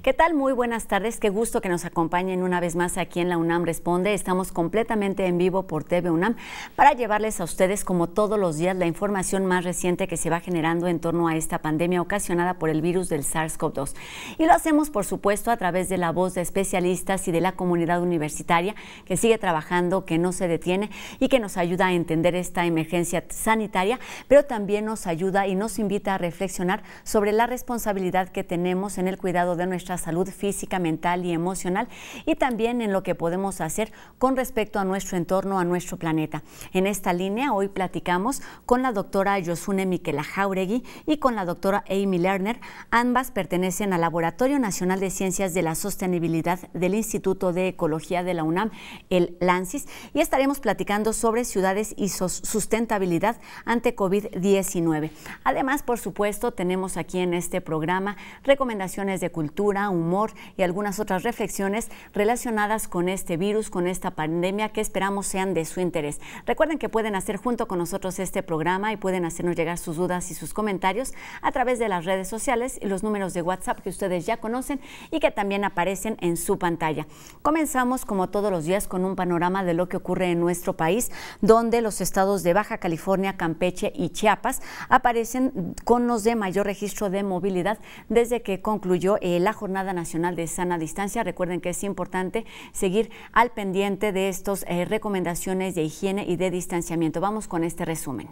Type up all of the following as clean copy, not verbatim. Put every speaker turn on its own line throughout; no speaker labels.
¿Qué tal? Muy buenas tardes. Qué gusto que nos acompañen una vez más aquí en la UNAM Responde. Estamos completamente en vivo por TV UNAM para llevarles a ustedes, como todos los días, la información más reciente que se va generando en torno a esta pandemia ocasionada por el virus del SARS-CoV-2. Y lo hacemos, por supuesto, a través de la voz de especialistas y de la comunidad universitaria que sigue trabajando, que no se detiene y que nos ayuda a entender esta emergencia sanitaria, pero también nos ayuda y nos invita a reflexionar sobre la responsabilidad que tenemos en el cuidado de nuestra salud física, mental y emocional, y también en lo que podemos hacer con respecto a nuestro entorno, a nuestro planeta. En esta línea hoy platicamos con la doctora Yosune Miquela Jauregui y con la doctora Amy Lerner. Ambas pertenecen al Laboratorio Nacional de Ciencias de la Sostenibilidad del Instituto de Ecología de la UNAM, el LANCIS, y estaremos platicando sobre ciudades y sustentabilidad ante COVID-19. Además, por supuesto, tenemos aquí en este programa recomendaciones de cultura, humor y algunas otras reflexiones relacionadas con este virus, con esta pandemia, que esperamos sean de su interés. Recuerden que pueden hacer junto con nosotros este programa y pueden hacernos llegar sus dudas y sus comentarios a través de las redes sociales y los números de WhatsApp que ustedes ya conocen y que también aparecen en su pantalla. Comenzamos, como todos los días, con un panorama de lo que ocurre en nuestro país, donde los estados de Baja California, Campeche y Chiapas aparecen con los de mayor registro de movilidad desde que concluyó la Jornada Nacional de Sana Distancia. Recuerden que es importante seguir al pendiente de estas recomendaciones de higiene y de distanciamiento. Vamos con este resumen.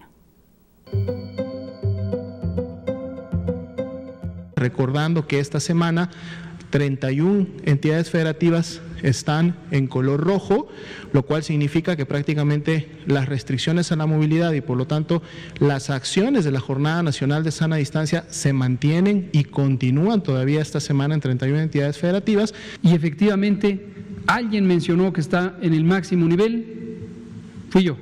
Recordando que esta semana 31 entidades federativas están en color rojo, lo cual significa que prácticamente las restricciones a la movilidad y por lo tanto las acciones de la Jornada Nacional de Sana Distancia se mantienen y continúan todavía esta semana en 31 entidades federativas.
Y efectivamente alguien mencionó que está en el máximo nivel, fui yo.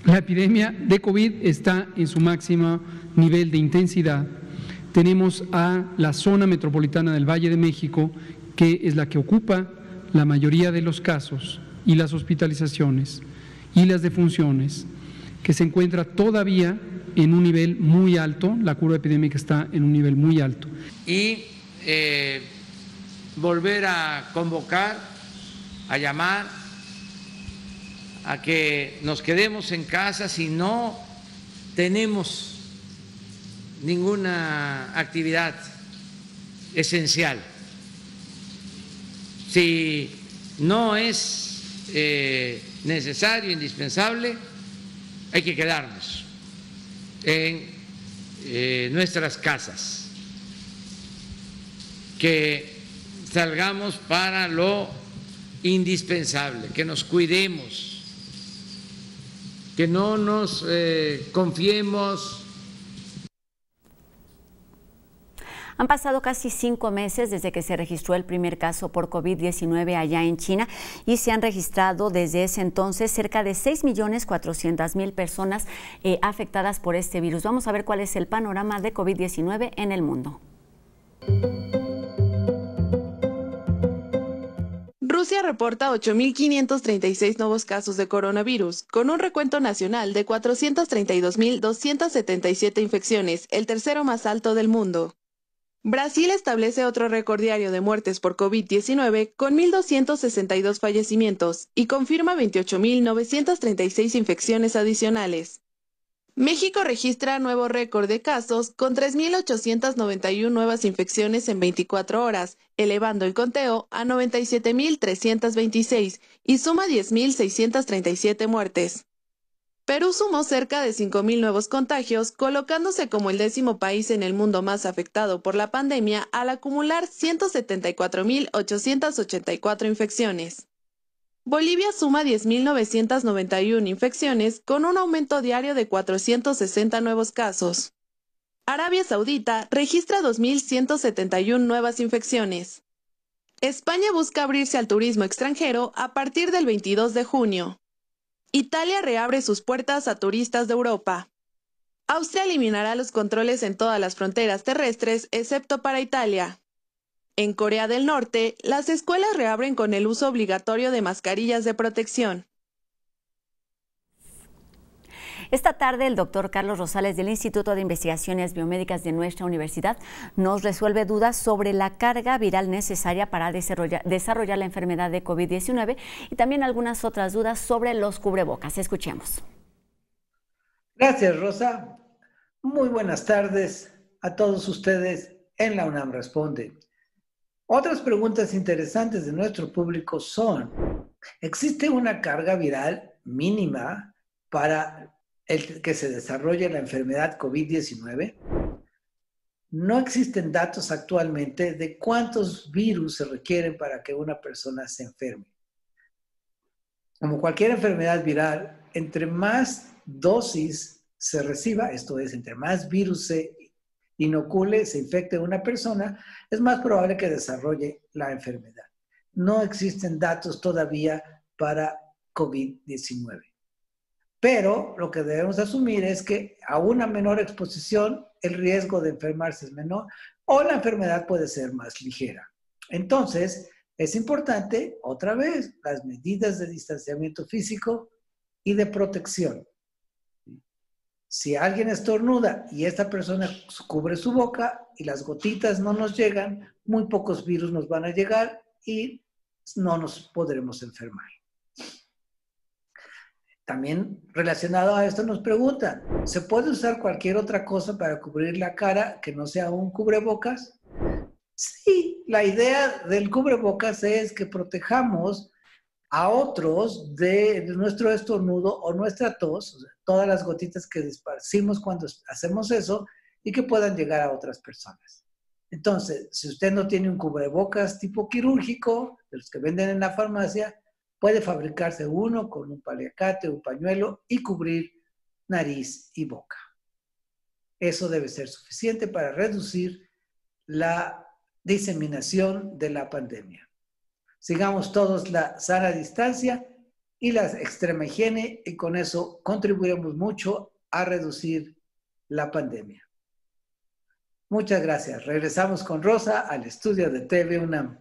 La epidemia de COVID está en su máximo nivel de intensidad. Tenemos a la zona metropolitana del Valle de México, que es la que ocupa la mayoría de los casos y las hospitalizaciones y las defunciones, que se encuentra todavía en un nivel muy alto, la curva epidémica está en un nivel muy alto.
Y volver a convocar, a llamar, a que nos quedemos en casa si no tenemos ninguna actividad esencial. Si no es necesario, indispensable, hay que quedarnos en nuestras casas, que salgamos para lo indispensable, que nos cuidemos, que no nos confiemos.
Han pasado casi 5 meses desde que se registró el primer caso por COVID-19 allá en China y se han registrado desde ese entonces cerca de 6.400.000 personas afectadas por este virus. Vamos a ver cuál es el panorama de COVID-19 en el mundo.
Rusia reporta 8.536 nuevos casos de coronavirus, con un recuento nacional de 432.277 infecciones, el tercero más alto del mundo. Brasil establece otro récord diario de muertes por COVID-19 con 1.262 fallecimientos y confirma 28.936 infecciones adicionales. México registra nuevo récord de casos con 3.891 nuevas infecciones en 24 horas, elevando el conteo a 97.326 y suma 10.637 muertes. Perú sumó cerca de 5.000 nuevos contagios, colocándose como el 10º país en el mundo más afectado por la pandemia al acumular 174.884 infecciones. Bolivia suma 10.991 infecciones con un aumento diario de 460 nuevos casos. Arabia Saudita registra 2.171 nuevas infecciones. España busca abrirse al turismo extranjero a partir del 22 de junio. Italia reabre sus puertas a turistas de Europa. Austria eliminará los controles en todas las fronteras terrestres, excepto para Italia. En Corea del Norte, las escuelas reabren con el uso obligatorio de mascarillas de protección.
Esta tarde, el doctor Carlos Rosales del Instituto de Investigaciones Biomédicas de nuestra universidad nos resuelve dudas sobre la carga viral necesaria para desarrollar la enfermedad de COVID-19 y también algunas otras dudas sobre los cubrebocas. Escuchemos.
Gracias, Rosa. Muy buenas tardes a todos ustedes en la UNAM Responde. Otras preguntas interesantes de nuestro público son: ¿existe una carga viral mínima para el que se desarrolle la enfermedad COVID-19? No existen datos actualmente de cuántos virus se requieren para que una persona se enferme. Como cualquier enfermedad viral, entre más dosis se reciba, esto es, entre más virus se inocule, se infecte una persona, es más probable que desarrolle la enfermedad. No existen datos todavía para COVID-19. Pero lo que debemos asumir es que a una menor exposición, el riesgo de enfermarse es menor o la enfermedad puede ser más ligera. Entonces, es importante, otra vez, las medidas de distanciamiento físico y de protección. Si alguien estornuda y esta persona cubre su boca y las gotitas no nos llegan, muy pocos virus nos van a llegar y no nos podremos enfermar. También relacionado a esto nos preguntan, ¿se puede usar cualquier otra cosa para cubrir la cara que no sea un cubrebocas? Sí, la idea del cubrebocas es que protejamos a otros de nuestro estornudo o nuestra tos, o sea, todas las gotitas que esparcimos cuando hacemos eso y que puedan llegar a otras personas. Entonces, si usted no tiene un cubrebocas tipo quirúrgico, de los que venden en la farmacia, puede fabricarse uno con un paliacate, un pañuelo y cubrir nariz y boca. Eso debe ser suficiente para reducir la diseminación de la pandemia. Sigamos todos la sana distancia y la extrema higiene y con eso contribuiremos mucho a reducir la pandemia. Muchas gracias. Regresamos con Rosa al estudio de TV UNAM.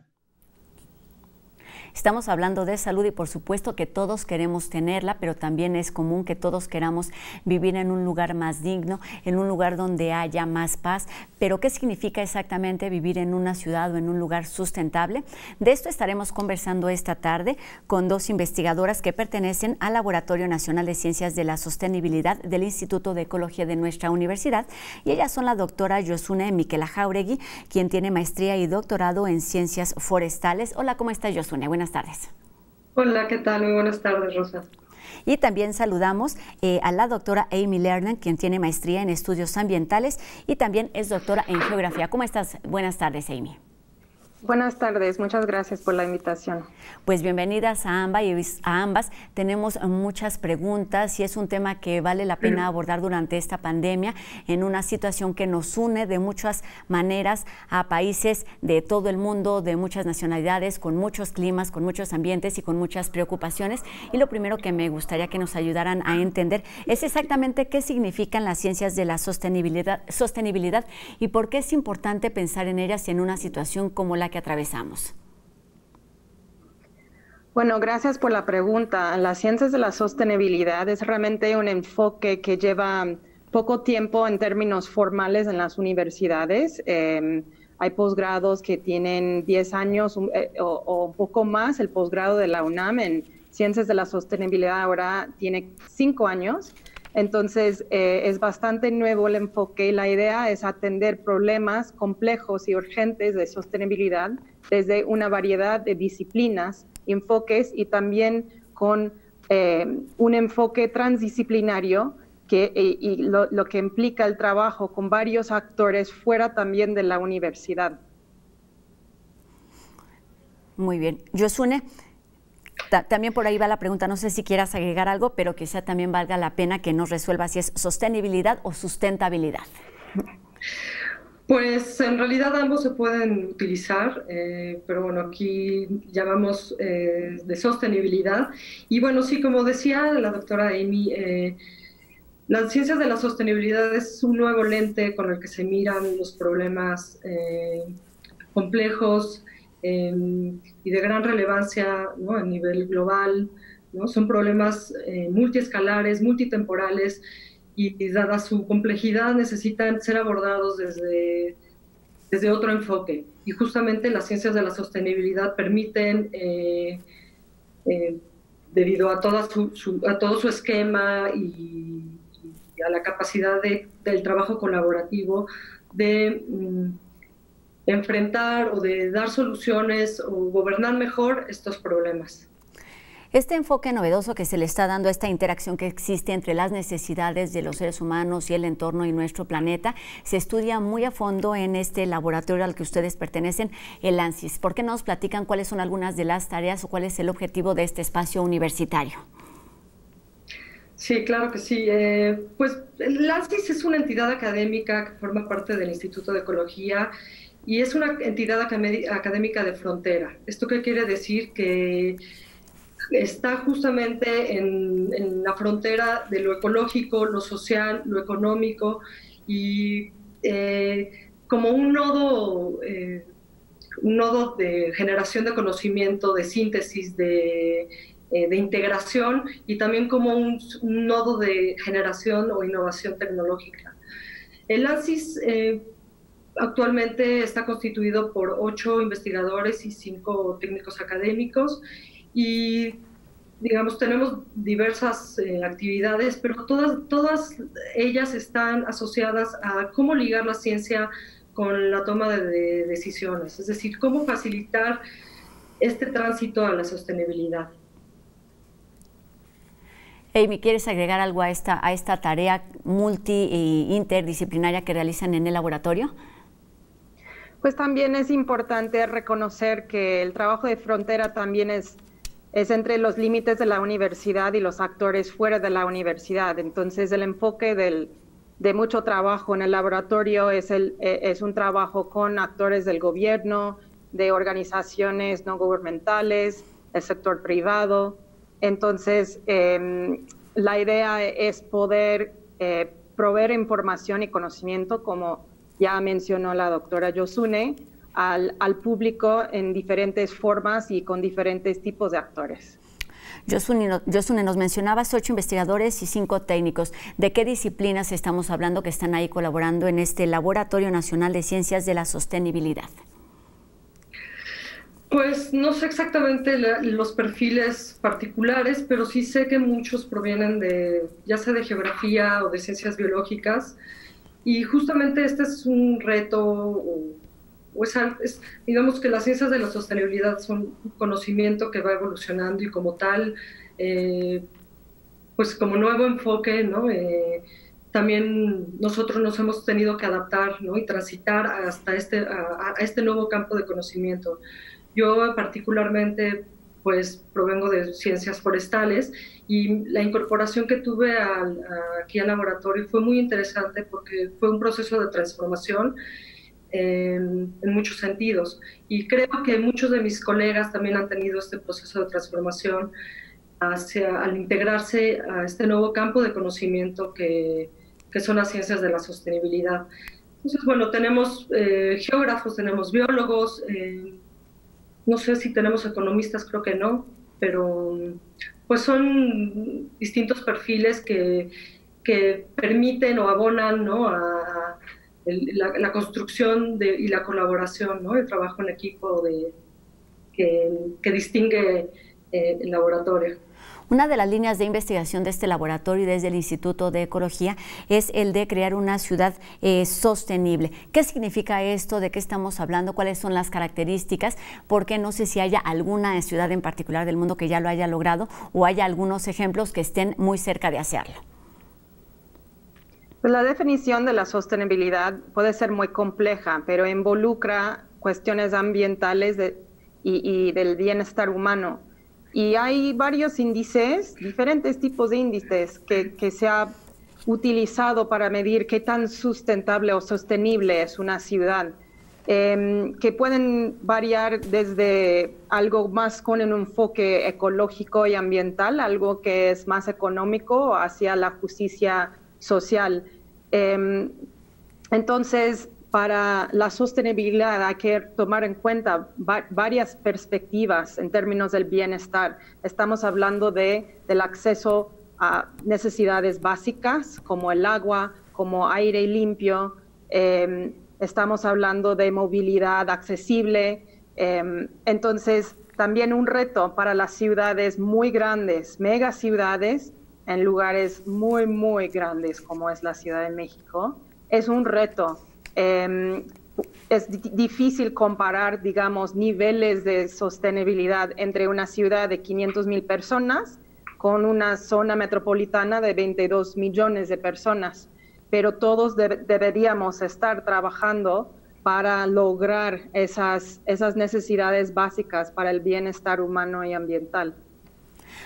Estamos hablando de salud y por supuesto que todos queremos tenerla, pero también es común que todos queramos vivir en un lugar más digno, en un lugar donde haya más paz. Pero ¿qué significa exactamente vivir en una ciudad o en un lugar sustentable? De esto estaremos conversando esta tarde con dos investigadoras que pertenecen al Laboratorio Nacional de Ciencias de la Sostenibilidad del Instituto de Ecología de nuestra universidad. Y ellas son la doctora Josune Miquela Jauregui, quien tiene maestría y doctorado en Ciencias Forestales. Hola, ¿cómo estás, Josune? Buenas tardes.
Hola, ¿qué tal? Muy buenas tardes, Rosa.
Y también saludamos a la doctora Amy Lerner, quien tiene maestría en estudios ambientales y también es doctora en geografía. ¿Cómo estás? Buenas tardes, Amy.
Buenas tardes, muchas gracias por la invitación.
Pues bienvenidas a ambas. Tenemos muchas preguntas y es un tema que vale la pena abordar durante esta pandemia en una situación que nos une de muchas maneras a países de todo el mundo, de muchas nacionalidades, con muchos climas, con muchos ambientes y con muchas preocupaciones. Y lo primero que me gustaría que nos ayudaran a entender es exactamente qué significan las ciencias de la sostenibilidad y por qué es importante pensar en ellas en una situación como la que atravesamos.
Bueno, gracias por la pregunta. Las ciencias de la sostenibilidad es realmente un enfoque que lleva poco tiempo en términos formales en las universidades. Hay posgrados que tienen 10 años o un poco más. El posgrado de la UNAM en ciencias de la sostenibilidad ahora tiene 5 años. Entonces, es bastante nuevo el enfoque y la idea es atender problemas complejos y urgentes de sostenibilidad desde una variedad de disciplinas, enfoques y también con un enfoque transdisciplinario y lo que implica el trabajo con varios actores fuera también de la universidad.
Muy bien. Josune, también por ahí va la pregunta, no sé si quieras agregar algo, pero quizá también valga la pena que nos resuelva si es sostenibilidad o sustentabilidad.
Pues en realidad ambos se pueden utilizar, pero bueno, aquí llamamos de sostenibilidad. Y bueno, sí, como decía la doctora Amy, las ciencias de la sostenibilidad es un nuevo lente con el que se miran los problemas complejos y de gran relevancia, ¿no?, a nivel global, ¿no? Son problemas multiescalares, multitemporales, y dada su complejidad necesitan ser abordados desde otro enfoque. Y justamente las ciencias de la sostenibilidad permiten, debido a, a todo su esquema y a la capacidad del trabajo colaborativo, de enfrentar o de dar soluciones o gobernar mejor estos problemas.
Este enfoque novedoso que se le está dando a esta interacción que existe entre las necesidades de los seres humanos y el entorno y nuestro planeta se estudia muy a fondo en este laboratorio al que ustedes pertenecen, el ANSYS. ¿Por qué no nos platican cuáles son algunas de las tareas o cuál es el objetivo de este espacio universitario?
Sí, claro que sí. Pues el ANSYS es una entidad académica que forma parte del Instituto de Ecología y es una entidad académica de frontera. ¿Esto qué quiere decir? Que está justamente en la frontera de lo ecológico, lo social, lo económico, y como un nodo de generación de conocimiento, de síntesis, de integración, y también como un nodo de generación o innovación tecnológica. El ANSYS actualmente está constituido por 8 investigadores y 5 técnicos académicos, y digamos tenemos diversas actividades, pero todas ellas están asociadas a cómo ligar la ciencia con la toma de decisiones, es decir, cómo facilitar este tránsito a la sostenibilidad.
Amy, ¿quieres agregar algo a esta tarea multi e interdisciplinaria que realizan en el laboratorio?
Pues también es importante reconocer que el trabajo de frontera también es entre los límites de la universidad y los actores fuera de la universidad. Entonces, el enfoque de mucho trabajo en el laboratorio es un trabajo con actores del gobierno, de organizaciones no gubernamentales, el sector privado. Entonces, la idea es poder proveer información y conocimiento, como ya mencionó la doctora Yosune, al público en diferentes formas y con diferentes tipos de actores.
Yosune, nos mencionabas 8 investigadores y 5 técnicos. ¿De qué disciplinas estamos hablando que están ahí colaborando en este Laboratorio Nacional de Ciencias de la Sostenibilidad?
Pues no sé exactamente los perfiles particulares, pero sí sé que muchos provienen ya sea de geografía o de ciencias biológicas, y justamente este es un reto, digamos que las ciencias de la sostenibilidad son un conocimiento que va evolucionando, y como tal, pues como nuevo enfoque, ¿no? También nosotros nos hemos tenido que adaptar, ¿no?, y transitar hasta a este nuevo campo de conocimiento. Yo particularmente pues provengo de ciencias forestales, y la incorporación que tuve aquí al laboratorio fue muy interesante porque fue un proceso de transformación en muchos sentidos, y creo que muchos de mis colegas también han tenido este proceso de transformación al integrarse a este nuevo campo de conocimiento que son las ciencias de la sostenibilidad. Entonces, bueno, tenemos geógrafos, tenemos biólogos, no sé si tenemos economistas, creo que no, pero pues son distintos perfiles que permiten o abonan, ¿no?, a la construcción y la colaboración, ¿no?, el trabajo en equipo que distingue el laboratorio.
Una de las líneas de investigación de este laboratorio y desde el Instituto de Ecología es el de crear una ciudad sostenible. ¿Qué significa esto? ¿De qué estamos hablando? ¿Cuáles son las características? Porque no sé si haya alguna ciudad en particular del mundo que ya lo haya logrado, o haya algunos ejemplos que estén muy cerca de hacerlo.
Pues la definición de la sostenibilidad puede ser muy compleja, pero involucra cuestiones ambientales y del bienestar humano. Y hay varios índices, diferentes tipos de índices que se ha utilizado para medir qué tan sustentable o sostenible es una ciudad, que pueden variar desde algo más con un enfoque ecológico y ambiental, algo que es más económico, hacia la justicia social. Entonces, para la sostenibilidad hay que tomar en cuenta varias perspectivas en términos del bienestar. Estamos hablando del acceso a necesidades básicas como el agua, como aire limpio. Estamos hablando de movilidad accesible. Entonces, también un reto para las ciudades muy grandes, megaciudades, en lugares muy, muy grandes como es la Ciudad de México. Es un reto. Es difícil comparar, digamos, niveles de sostenibilidad entre una ciudad de 500,000 personas con una zona metropolitana de 22 millones de personas, pero todos deberíamos estar trabajando para lograr esas necesidades básicas para el bienestar humano y ambiental.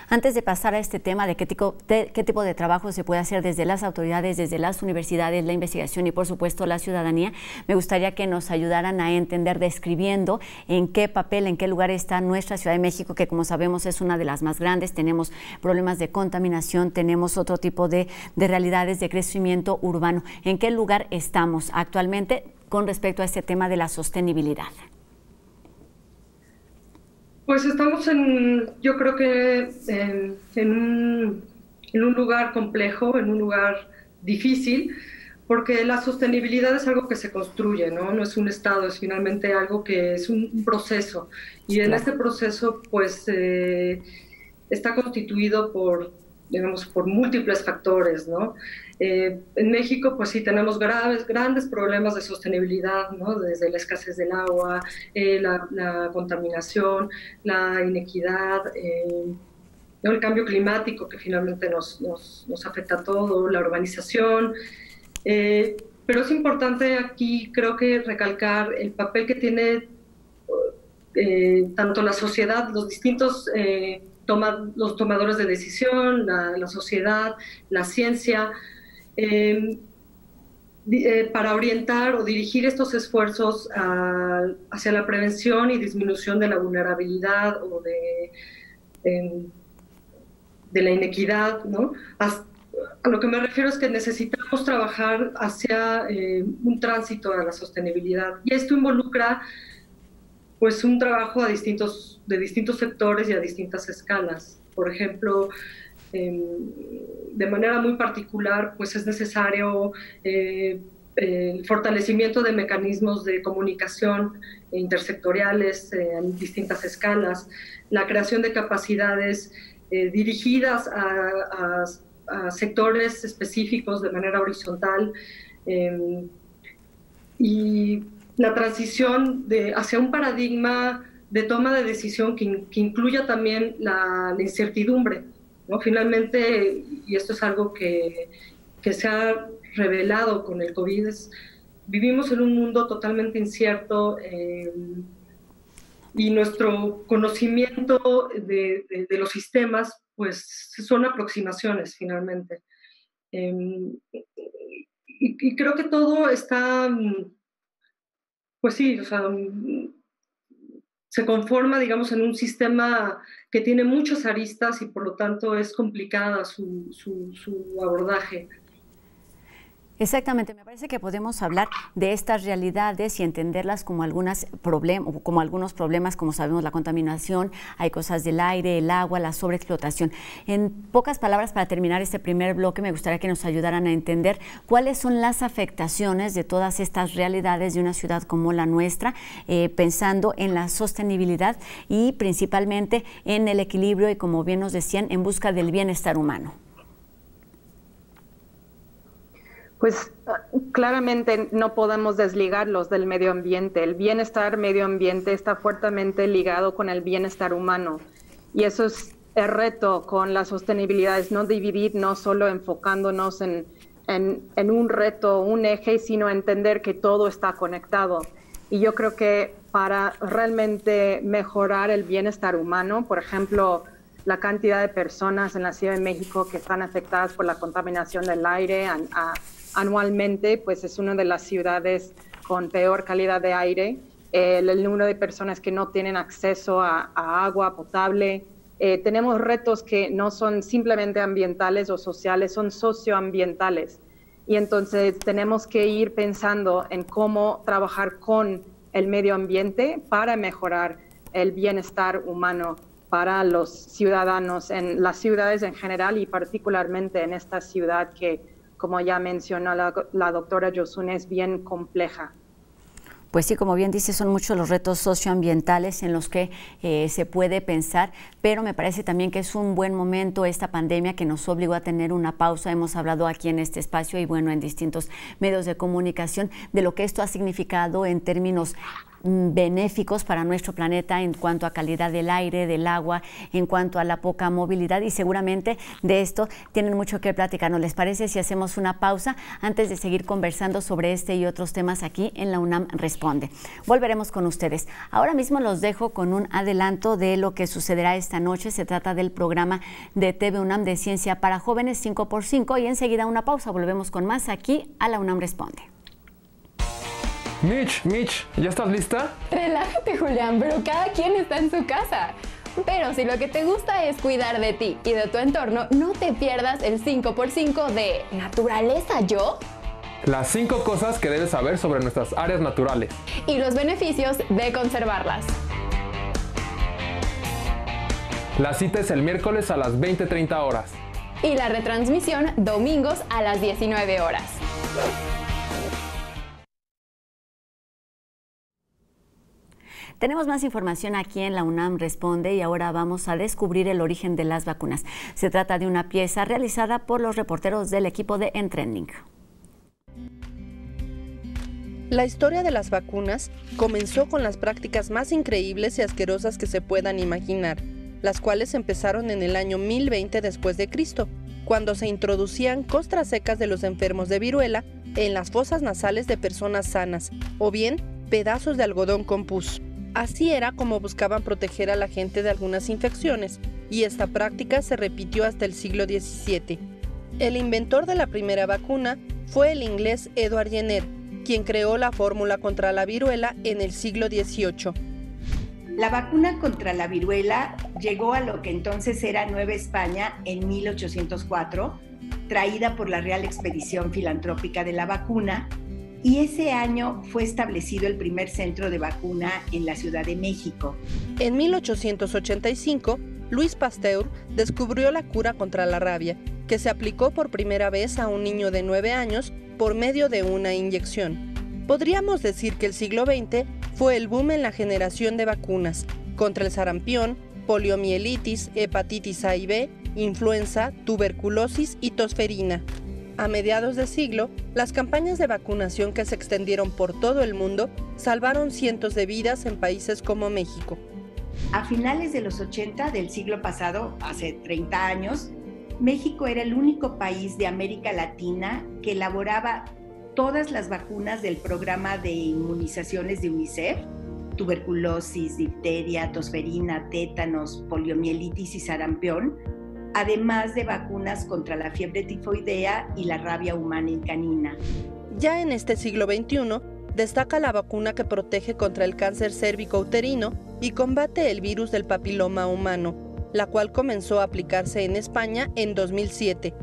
Antes de pasar a este tema de qué tipo de trabajo se puede hacer desde las autoridades, desde las universidades, la investigación y por supuesto la ciudadanía, me gustaría que nos ayudaran a entender describiendo en qué papel, en qué lugar está nuestra Ciudad de México, que como sabemos es una de las más grandes, tenemos problemas de contaminación, tenemos otro tipo de realidades de crecimiento urbano. ¿En qué lugar estamos actualmente con respecto a este tema de la sostenibilidad?
Pues estamos yo creo que en un lugar complejo, en un lugar difícil, porque la sostenibilidad es algo que se construye, ¿no? No es un estado, es finalmente algo que es un proceso. Y en este proceso, pues, está constituido por múltiples factores, ¿no? En México, pues sí, tenemos grandes problemas de sostenibilidad, ¿no? Desde la escasez del agua, la contaminación, la inequidad, ¿no? El cambio climático que finalmente nos afecta a todo, la urbanización. Pero es importante aquí, creo que, recalcar el papel que tiene tanto la sociedad, los distintos los tomadores de decisión, la sociedad, la ciencia, para orientar o dirigir estos esfuerzos hacia la prevención y disminución de la vulnerabilidad o de la inequidad, ¿no? A lo que me refiero es que necesitamos trabajar hacia un tránsito a la sostenibilidad, y esto involucra pues un trabajo de distintos sectores y a distintas escalas. Por ejemplo, de manera muy particular, pues es necesario el fortalecimiento de mecanismos de comunicación intersectoriales en distintas escalas, la creación de capacidades dirigidas a sectores específicos de manera horizontal, y la transición hacia un paradigma de toma de decisión que incluya también la incertidumbre, ¿no? Finalmente, y esto es algo que se ha revelado con el COVID, vivimos en un mundo totalmente incierto, y nuestro conocimiento de los sistemas pues son aproximaciones finalmente. Y creo que todo está... Pues sí, o sea, se conforma, digamos, en un sistema que tiene muchas aristas y por lo tanto es complicada su abordaje.
Exactamente, me parece que podemos hablar de estas realidades y entenderlas como algunos problemas, como sabemos, la contaminación, hay cosas del aire, el agua, la sobreexplotación. En pocas palabras, para terminar este primer bloque, me gustaría que nos ayudaran a entender cuáles son las afectaciones de todas estas realidades de una ciudad como la nuestra, pensando en la sostenibilidad y principalmente en el equilibrio y, como bien nos decían, en busca del bienestar humano.
Pues claramente no podemos desligarlos del medio ambiente. El bienestar medio ambiente está fuertemente ligado con el bienestar humano. Y eso es el reto con la sostenibilidad, es no dividirnos solo enfocándonos en un reto, un eje, sino entender que todo está conectado. Y yo creo que para realmente mejorar el bienestar humano, por ejemplo, la cantidad de personas en la Ciudad de México que están afectadas por la contaminación del aire anualmente, pues es una de las ciudades con peor calidad de aire. El número de personas que no tienen acceso a agua potable. Tenemos retos que no son simplemente ambientales o sociales, son socioambientales. y entonces tenemos que ir pensando en cómo trabajar con el medio ambiente para mejorar el bienestar humano para los ciudadanos en las ciudades en general y particularmente en esta ciudad que, como ya mencionó la doctora Yosun, es bien compleja.
Pues sí, como bien dice, son muchos los retos socioambientales en los que se puede pensar, pero me parece también que es un buen momento esta pandemia que nos obligó a tener una pausa. Hemos hablado aquí en este espacio y bueno, en distintos medios de comunicación de lo que esto ha significado en términos benéficos para nuestro planeta en cuanto a calidad del aire, del agua, en cuanto a la poca movilidad, y seguramente de esto tienen mucho que platicarnos. ¿Les parece si hacemos una pausa antes de seguir conversando sobre este y otros temas aquí en la UNAM Responde? Volveremos con ustedes. Ahora mismo los dejo con un adelanto de lo que sucederá esta noche. Se trata del programa de TV UNAM de Ciencia para Jóvenes 5x5 y enseguida una pausa. Volvemos con más aquí a la UNAM Responde.
Mitch, ¿ya estás lista?
Relájate, Julián, pero cada quien está en su casa. Pero si lo que te gusta es cuidar de ti y de tu entorno, no te pierdas el 5x5 de Naturaleza Yo.
Las 5 cosas que debes saber sobre nuestras áreas naturales.
Y los beneficios de conservarlas.
La cita es el miércoles a las 20:30 horas.
Y la retransmisión domingos a las 19 horas.
Tenemos más información aquí en la UNAM Responde y ahora vamos a descubrir el origen de las vacunas. Se trata de una pieza realizada por los reporteros del equipo de En Trending.
La historia de las vacunas comenzó con las prácticas más increíbles y asquerosas que se puedan imaginar, las cuales empezaron en el año 1020 después de Cristo, cuando se introducían costras secas de los enfermos de viruela en las fosas nasales de personas sanas, o bien pedazos de algodón con pus. Así era como buscaban proteger a la gente de algunas infecciones, y esta práctica se repitió hasta el siglo XVII. El inventor de la primera vacuna fue el inglés Edward Jenner, quien creó la fórmula contra la viruela en el siglo XVIII.
La vacuna contra la viruela llegó a lo que entonces era Nueva España en 1804, traída por la Real Expedición Filantrópica de la Vacuna, y ese año fue establecido el primer centro de vacuna en la Ciudad de México.
En 1885, Louis Pasteur descubrió la cura contra la rabia, que se aplicó por primera vez a un niño de 9 años por medio de una inyección. Podríamos decir que el siglo XX fue el boom en la generación de vacunas contra el sarampión, poliomielitis, hepatitis A y B, influenza, tuberculosis y tosferina. A mediados de siglo, las campañas de vacunación que se extendieron por todo el mundo salvaron cientos de vidas en países como México.
A finales de los 80 del siglo pasado, hace 30 años, México era el único país de América Latina que elaboraba todas las vacunas del programa de inmunizaciones de UNICEF, tuberculosis, difteria, tosferina, tétanos, poliomielitis y sarampión, además de vacunas contra la fiebre tifoidea y la rabia humana y canina.
Ya en este siglo XXI, destaca la vacuna que protege contra el cáncer cérvico-uterino y combate el virus del papiloma humano, la cual comenzó a aplicarse en España en 2007.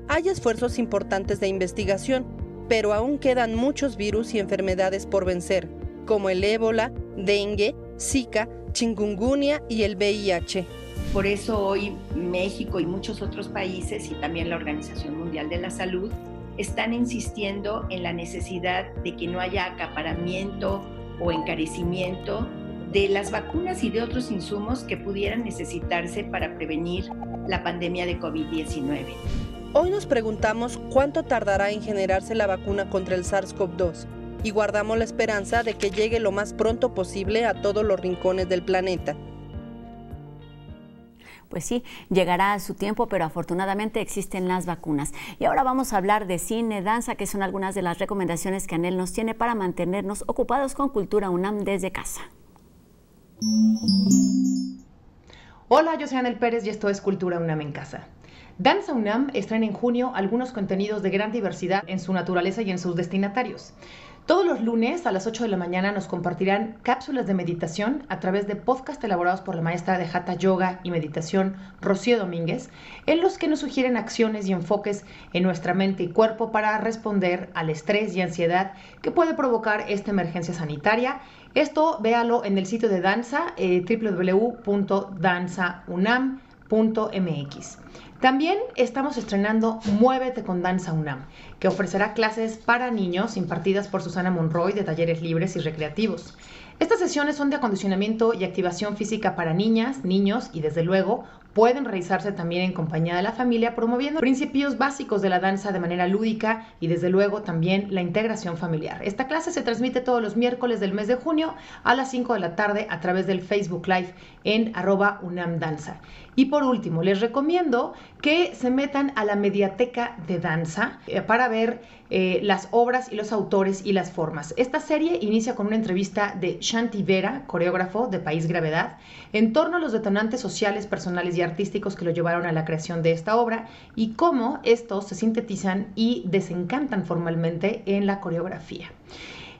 Hay esfuerzos importantes de investigación, pero aún quedan muchos virus y enfermedades por vencer, como el ébola, dengue, zika, chikungunya y el VIH.
Por eso hoy México y muchos otros países y también la Organización Mundial de la Salud están insistiendo en la necesidad de que no haya acaparamiento o encarecimiento de las vacunas y de otros insumos que pudieran necesitarse para prevenir la pandemia de COVID-19.
Hoy nos preguntamos cuánto tardará en generarse la vacuna contra el SARS-CoV-2 y guardamos la esperanza de que llegue lo más pronto posible a todos los rincones del planeta.
Pues sí, llegará a su tiempo, pero afortunadamente existen las vacunas. Y ahora vamos a hablar de cine, danza, que son algunas de las recomendaciones que Anel nos tiene para mantenernos ocupados con Cultura UNAM desde casa.
Hola, yo soy Anel Pérez y esto es Cultura UNAM en casa. Danza UNAM estrena en junio algunos contenidos de gran diversidad en su naturaleza y en sus destinatarios. Todos los lunes a las 8 de la mañana nos compartirán cápsulas de meditación a través de podcast elaborados por la maestra de Hatha Yoga y Meditación, Rocío Domínguez, en los que nos sugieren acciones y enfoques en nuestra mente y cuerpo para responder al estrés y ansiedad que puede provocar esta emergencia sanitaria. Esto véalo en el sitio de Danza, www.danzaunam.mx. También estamos estrenando Muévete con Danza UNAM, que ofrecerá clases para niños impartidas por Susana Monroy de talleres libres y recreativos. Estas sesiones son de acondicionamiento y activación física para niñas, niños y desde luego pueden realizarse también en compañía de la familia, promoviendo principios básicos de la danza de manera lúdica y desde luego también la integración familiar. Esta clase se transmite todos los miércoles del mes de junio a las 5 de la tarde a través del Facebook Live en @UNAMDanza. Y por último, les recomiendo que se metan a la Mediateca de Danza para ver las obras y los autores y las formas. Esta serie inicia con una entrevista de Shanti Vera, coreógrafo de País Gravedad, en torno a los detonantes sociales, personales y artísticos que lo llevaron a la creación de esta obra y cómo estos se sintetizan y desencantan formalmente en la coreografía.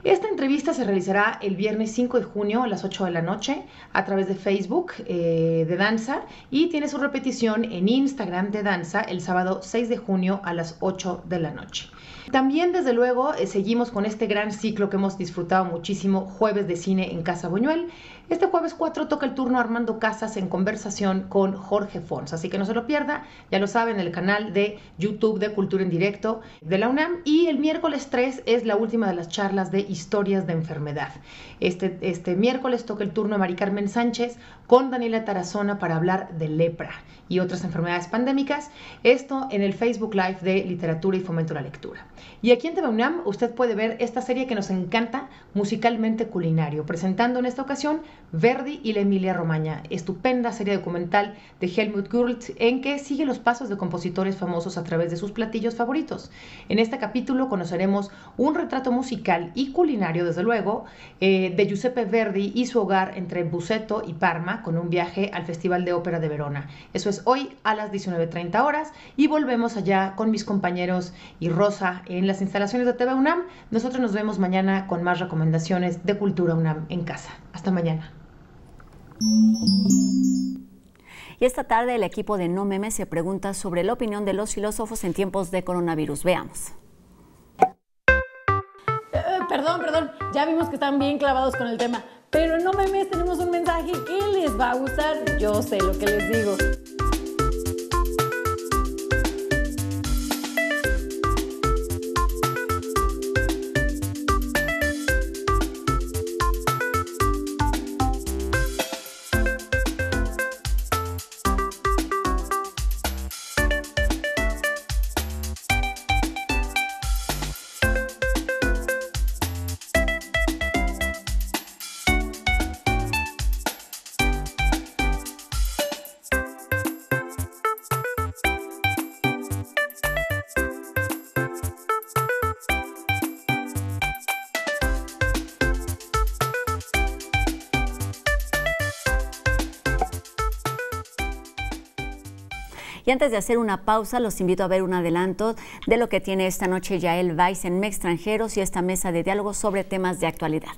Esta entrevista se realizará el viernes 5 de junio a las 8 de la noche a través de Facebook de Danza y tiene su repetición en Instagram de Danza el sábado 6 de junio a las 8 de la noche. También, desde luego, seguimos con este gran ciclo que hemos disfrutado muchísimo, Jueves de Cine en Casa Buñuel. Este jueves 4 toca el turno Armando Casas en conversación con Jorge Fons, así que no se lo pierda, ya lo saben, el canal de YouTube de Cultura en Directo de la UNAM. Y el miércoles 3 es la última de las charlas de historias de enfermedad. Este miércoles toca el turno a Mari Carmen Sánchez con Daniela Tarazona para hablar de lepra y otras enfermedades pandémicas. Esto en el Facebook Live de Literatura y Fomento a la Lectura. Y aquí en TV UNAM usted puede ver esta serie que nos encanta, Musicalmente Culinario, presentando en esta ocasión Verdi y la Emilia Romagna, estupenda serie documental de Helmut Gürlt en que sigue los pasos de compositores famosos a través de sus platillos favoritos. En este capítulo conoceremos un retrato musical y culinario, desde luego, de Giuseppe Verdi y su hogar entre Busseto y Parma, con un viaje al Festival de Ópera de Verona. Eso es hoy a las 19:30 horas y volvemos allá con mis compañeros y Rosa en las instalaciones de TV UNAM. Nosotros nos vemos mañana con más recomendaciones de Cultura UNAM en casa. Hasta mañana.
Y esta tarde el equipo de No Memes se pregunta sobre la opinión de los filósofos en tiempos de coronavirus. Veamos.
Perdón, ya vimos que están bien clavados con el tema, pero en No Memes tenemos un mensaje que les va a gustar. Yo sé lo que les digo.
Y antes de hacer una pausa, los invito a ver un adelanto de lo que tiene esta noche Yael Weiss en Mextranjeros y esta mesa de diálogo sobre temas de actualidad.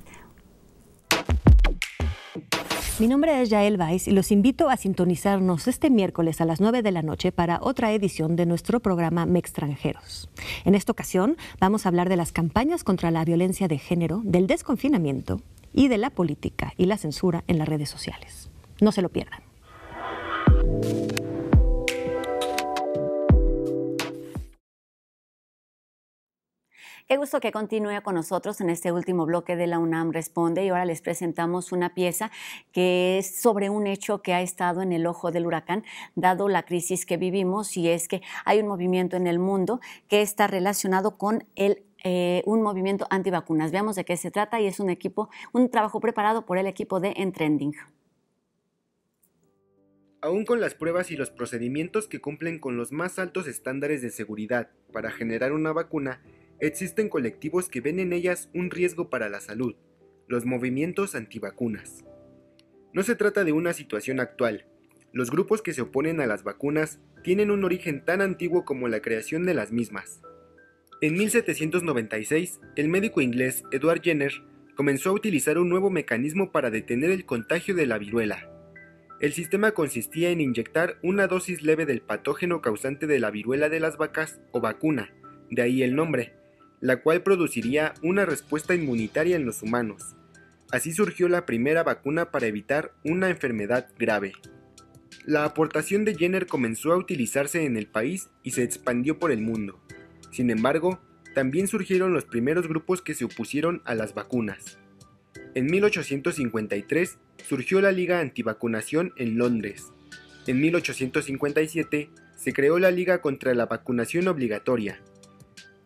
Mi nombre es Yael Weiss y los invito a sintonizarnos este miércoles a las 9 de la noche para otra edición de nuestro programa Mextranjeros. En esta ocasión vamos a hablar de las campañas contra la violencia de género, del desconfinamiento y de la política y la censura en las redes sociales. No se lo pierdan.
Qué gusto que continúe con nosotros en este último bloque de la UNAM Responde y ahora les presentamos una pieza que es sobre un hecho que ha estado en el ojo del huracán dado la crisis que vivimos, y es que hay un movimiento en el mundo que está relacionado con un movimiento antivacunas. Veamos de qué se trata y es un trabajo preparado por el equipo de En Trending.
Aún con las pruebas y los procedimientos que cumplen con los más altos estándares de seguridad para generar una vacuna, existen colectivos que ven en ellas un riesgo para la salud, los movimientos antivacunas. No se trata de una situación actual. Los grupos que se oponen a las vacunas tienen un origen tan antiguo como la creación de las mismas. En 1796, el médico inglés Edward Jenner comenzó a utilizar un nuevo mecanismo para detener el contagio de la viruela. El sistema consistía en inyectar una dosis leve del patógeno causante de la viruela de las vacas o vacuna, de ahí el nombre, la cual produciría una respuesta inmunitaria en los humanos. Así surgió la primera vacuna para evitar una enfermedad grave. La aportación de Jenner comenzó a utilizarse en el país y se expandió por el mundo. Sin embargo, también surgieron los primeros grupos que se opusieron a las vacunas. En 1853 surgió la Liga Antivacunación en Londres. En 1857 se creó la Liga contra la Vacunación Obligatoria.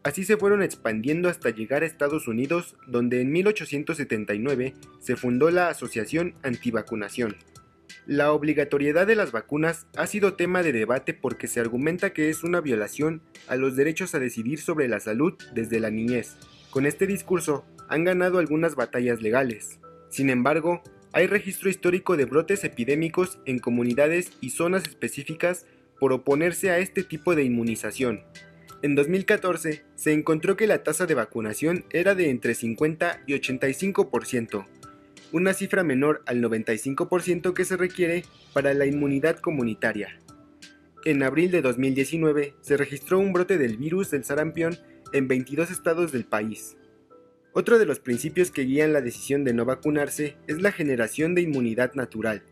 Así se fueron expandiendo hasta llegar a Estados Unidos, donde en 1879 se fundó la Asociación Antivacunación. La obligatoriedad de las vacunas ha sido tema de debate porque se argumenta que es una violación a los derechos a decidir sobre la salud desde la niñez. Con este discurso han ganado algunas batallas legales. Sin embargo, hay registro histórico de brotes epidémicos en comunidades y zonas específicas por oponerse a este tipo de inmunización. En 2014 se encontró que la tasa de vacunación era de entre 50 y 85%, una cifra menor al 95% que se requiere para la inmunidad comunitaria. En abril de 2019 se registró un brote del virus del sarampión en 22 estados del país. Otro de los principios que guían la decisión de no vacunarse es la generación de inmunidad natural.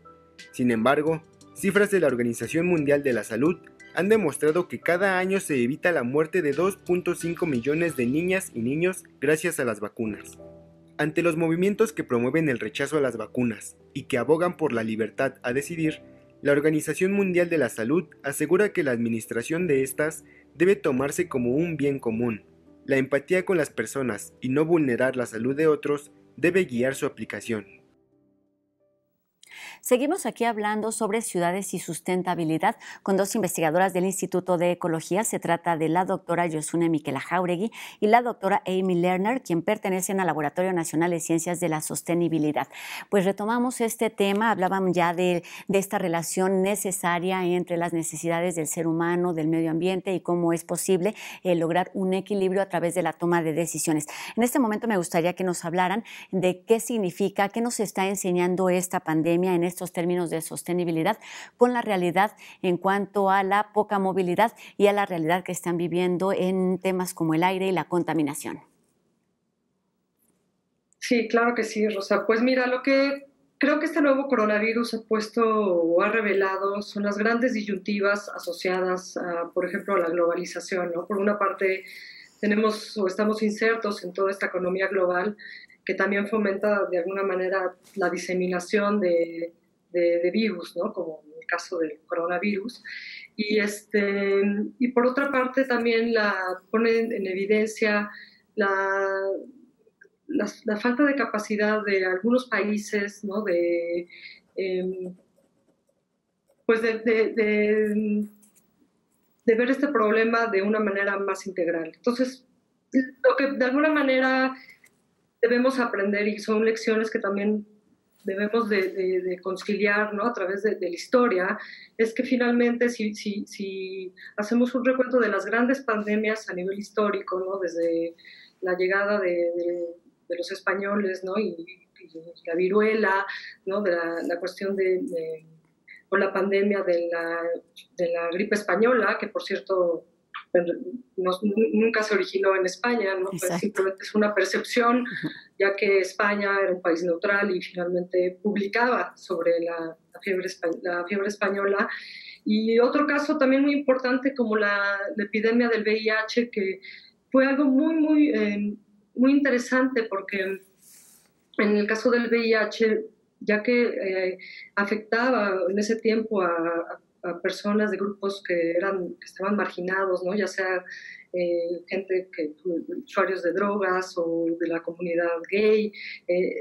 Sin embargo, cifras de la Organización Mundial de la Salud han demostrado que cada año se evita la muerte de 2.5 millones de niñas y niños gracias a las vacunas. Ante los movimientos que promueven el rechazo a las vacunas y que abogan por la libertad a decidir, la Organización Mundial de la Salud asegura que la administración de estas debe tomarse como un bien común. La empatía con las personas y no vulnerar la salud de otros debe guiar su aplicación.
Seguimos aquí hablando sobre ciudades y sustentabilidad con dos investigadoras del Instituto de Ecología. Se trata de la doctora Yosune Miquela Jauregui y la doctora Amy Lerner, quien pertenecen al Laboratorio Nacional de Ciencias de la Sostenibilidad. Pues retomamos este tema, hablaban ya de esta relación necesaria entre las necesidades del ser humano, del medio ambiente y cómo es posible lograr un equilibrio a través de la toma de decisiones. En este momento me gustaría que nos hablaran de qué significa, qué nos está enseñando esta pandemia en estos términos de sostenibilidad con la realidad en cuanto a la poca movilidad y a la realidad que están viviendo en temas como el aire y la contaminación.
Sí, claro que sí, Rosa. Pues mira, lo que creo que este nuevo coronavirus ha puesto o ha revelado son las grandes disyuntivas asociadas, por ejemplo, a la globalización, ¿no? Por una parte, tenemos o estamos insertos en toda esta economía global que también fomenta de alguna manera la diseminación de virus, ¿no? Como en el caso del coronavirus. Y por otra parte también pone en evidencia la falta de capacidad de algunos países, ¿no? de ver este problema de una manera más integral. Entonces, lo que de alguna manera debemos aprender, y son lecciones que también debemos de conciliar, ¿no? A través de la historia, es que finalmente si hacemos un recuento de las grandes pandemias a nivel histórico, ¿no? Desde la llegada de los españoles, ¿no? y la viruela, ¿no? De la cuestión o la pandemia de la gripe española, que por cierto nunca se originó en España, ¿no? Pues simplemente es una percepción, ya que España era un país neutral y finalmente publicaba sobre la fiebre española. Y otro caso también muy importante como la epidemia del VIH, que fue algo muy interesante, porque en el caso del VIH, ya que afectaba en ese tiempo a personas de grupos que estaban marginados, ¿no? Ya sea usuarios de drogas o de la comunidad gay,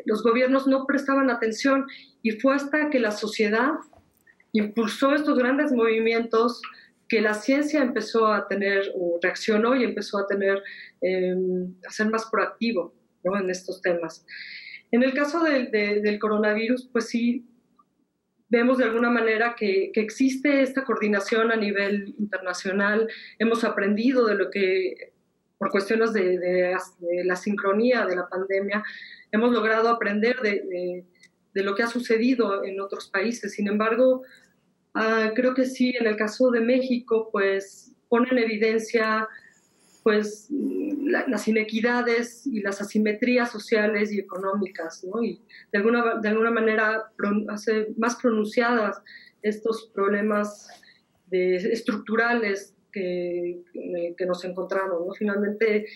los gobiernos no prestaban atención, y fue hasta que la sociedad impulsó estos grandes movimientos que la ciencia empezó a tener, o reaccionó y empezó a ser más proactivo, ¿no? En estos temas. En el caso del coronavirus, pues sí, vemos de alguna manera que existe esta coordinación a nivel internacional. Hemos aprendido de lo que por cuestiones de la sincronía de la pandemia, hemos logrado aprender de lo que ha sucedido en otros países. Sin embargo, creo que sí, en el caso de México, pues pone en evidencia pues las inequidades y las asimetrías sociales y económicas, ¿no? Y de alguna manera hace más pronunciadas estos problemas estructurales que nos encontramos, ¿no? Finalmente,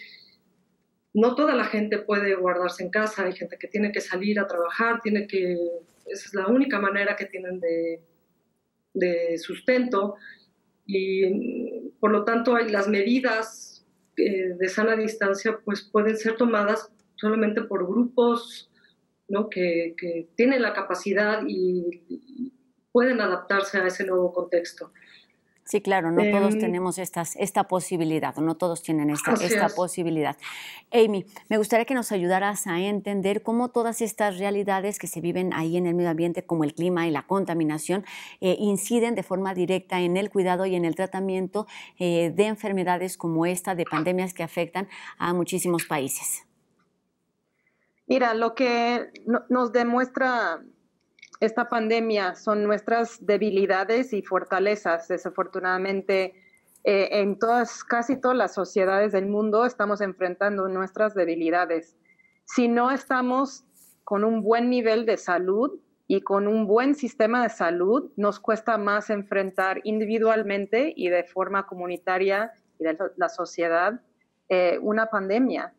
no toda la gente puede guardarse en casa, hay gente que tiene que salir a trabajar, esa es la única manera que tienen de sustento, y por lo tanto las medidas de sana distancia pues pueden ser tomadas solamente por grupos, ¿no? que tienen la capacidad y pueden adaptarse a ese nuevo contexto.
Sí, claro, no todos tenemos esta posibilidad, no todos tienen esta posibilidad. Amy, me gustaría que nos ayudaras a entender cómo todas estas realidades que se viven ahí en el medio ambiente, como el clima y la contaminación, inciden de forma directa en el cuidado y en el tratamiento de enfermedades como esta, de pandemias que afectan a muchísimos países.
Mira, lo que nos demuestra esta pandemia son nuestras debilidades y fortalezas. Desafortunadamente, en casi todas las sociedades del mundo estamos enfrentando nuestras debilidades. Si no estamos con un buen nivel de salud y con un buen sistema de salud, nos cuesta más enfrentar individualmente y de forma comunitaria y de la sociedad una pandemia.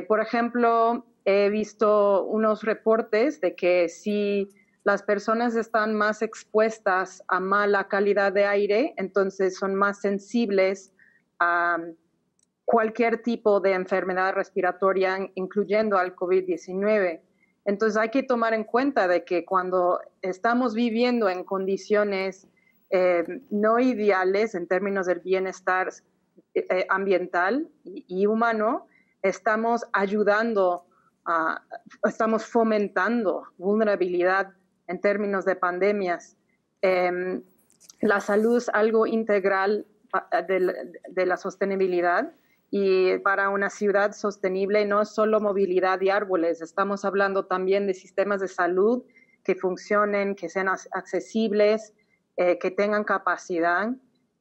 Por ejemplo, he visto unos reportes de que si las personas están más expuestas a mala calidad de aire, entonces son más sensibles a cualquier tipo de enfermedad respiratoria, incluyendo al COVID-19. Entonces hay que tomar en cuenta de que cuando estamos viviendo en condiciones no ideales en términos del bienestar ambiental y humano, estamos estamos fomentando vulnerabilidad en términos de pandemias. La salud es algo integral de la sostenibilidad, y para una ciudad sostenible no es solo movilidad y árboles, estamos hablando también de sistemas de salud que funcionen, que sean accesibles, que tengan capacidad.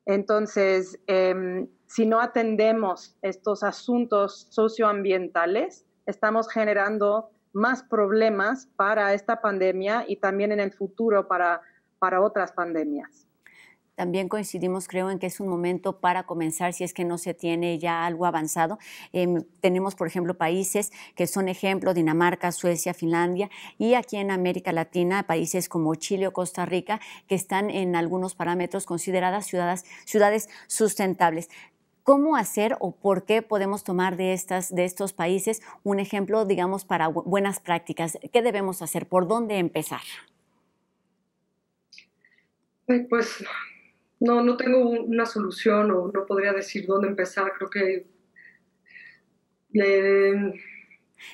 Entonces, si no atendemos estos asuntos socioambientales, estamos generando más problemas para esta pandemia y también en el futuro para otras pandemias.
También coincidimos, creo, en que es un momento para comenzar, si es que no se tiene ya algo avanzado. Tenemos, por ejemplo, países que son ejemplo, Dinamarca, Suecia, Finlandia, y aquí en América Latina, países como Chile o Costa Rica, que están en algunos parámetros consideradas ciudades sustentables. ¿Cómo hacer o por qué podemos tomar de estos países un ejemplo, digamos, para buenas prácticas? ¿Qué debemos hacer? ¿Por dónde empezar?
Pues no tengo una solución o no podría decir dónde empezar. Creo que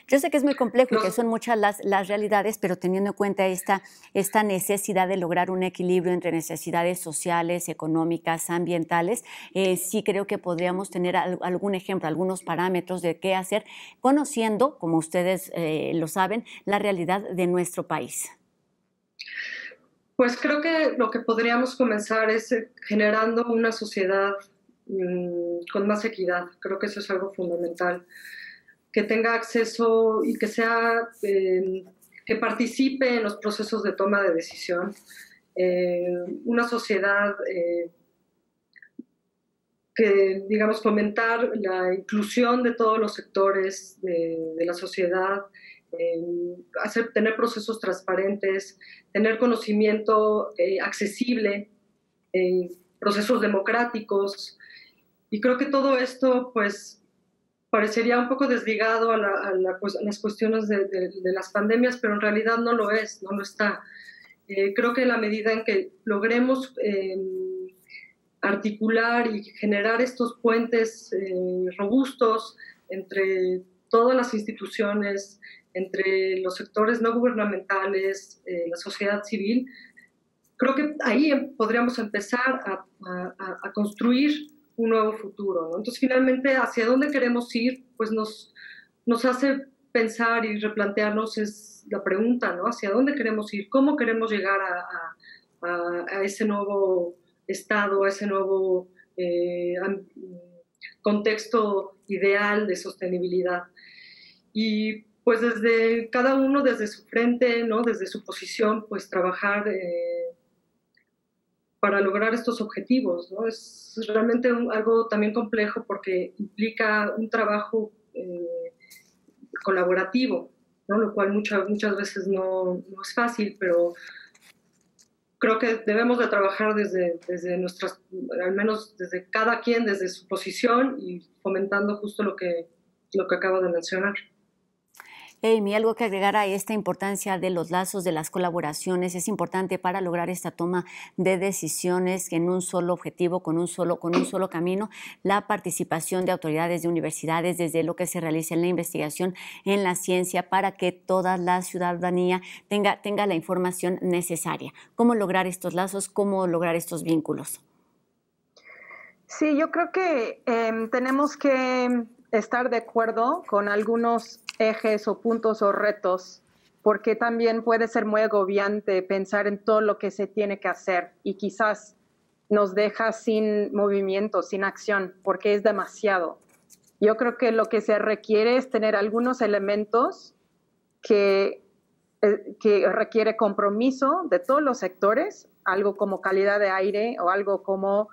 yo sé que es muy complejo y que son muchas las realidades, pero teniendo en cuenta esta necesidad de lograr un equilibrio entre necesidades sociales, económicas, ambientales, sí creo que podríamos tener algún ejemplo, algunos parámetros de qué hacer, conociendo, como ustedes lo saben, la realidad de nuestro país.
Pues creo que lo que podríamos comenzar es generando una sociedad con más equidad. Creo que eso es algo fundamental. Que tenga acceso y que participe en los procesos de toma de decisión. Una sociedad que, digamos, fomentar la inclusión de todos los sectores de la sociedad, tener procesos transparentes, tener conocimiento accesible, procesos democráticos. Y creo que todo esto, pues, parecería un poco desligado a las cuestiones de las pandemias, pero en realidad no lo es, no lo está. Creo que en la medida en que logremos articular y generar estos puentes robustos entre todas las instituciones, entre los sectores no gubernamentales, la sociedad civil, creo que ahí podríamos empezar a construir futuro, ¿no? Entonces, finalmente, hacia dónde queremos ir, pues nos hace pensar y replantearnos es la pregunta, ¿no? ¿Hacia dónde queremos ir? ¿Cómo queremos llegar a ese nuevo estado, a ese nuevo contexto ideal de sostenibilidad? Y pues desde cada uno, desde su frente, ¿no? Desde su posición, pues trabajar para lograr estos objetivos, ¿no? Es realmente algo también complejo porque implica un trabajo colaborativo, ¿no? Lo cual muchas veces no es fácil, pero creo que debemos de trabajar desde nuestras, al menos desde cada quien, desde su posición y fomentando justo lo que acabo de mencionar.
Amy, algo que agregar a esta importancia de los lazos, de las colaboraciones, es importante para lograr esta toma de decisiones en un solo objetivo, con un solo camino, la participación de autoridades de universidades desde lo que se realiza en la investigación, en la ciencia, para que toda la ciudadanía tenga la información necesaria. ¿Cómo lograr estos lazos? ¿Cómo lograr estos vínculos?
Sí, yo creo que tenemos que estar de acuerdo con algunos ejes o puntos o retos, porque también puede ser muy agobiante pensar en todo lo que se tiene que hacer y quizás nos deja sin movimiento, sin acción, porque es demasiado. Yo creo que lo que se requiere es tener algunos elementos que requiere compromiso de todos los sectores, algo como calidad de aire o algo como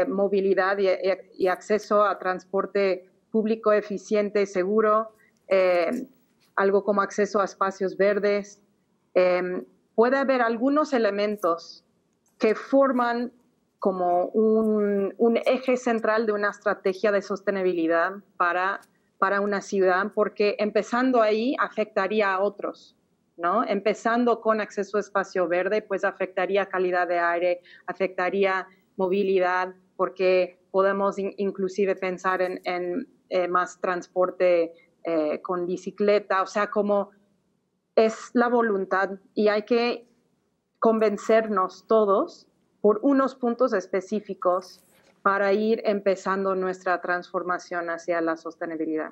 movilidad y acceso a transporte público eficiente y seguro, algo como acceso a espacios verdes. Puede haber algunos elementos que forman como un eje central de una estrategia de sostenibilidad para una ciudad, porque empezando ahí afectaría a otros, ¿no? Empezando con acceso a espacio verde, pues afectaría calidad de aire, afectaría movilidad, porque podemos inclusive pensar en más transporte con bicicleta, o sea, como es la voluntad y hay que convencernos todos por unos puntos específicos para ir empezando nuestra transformación hacia la sostenibilidad.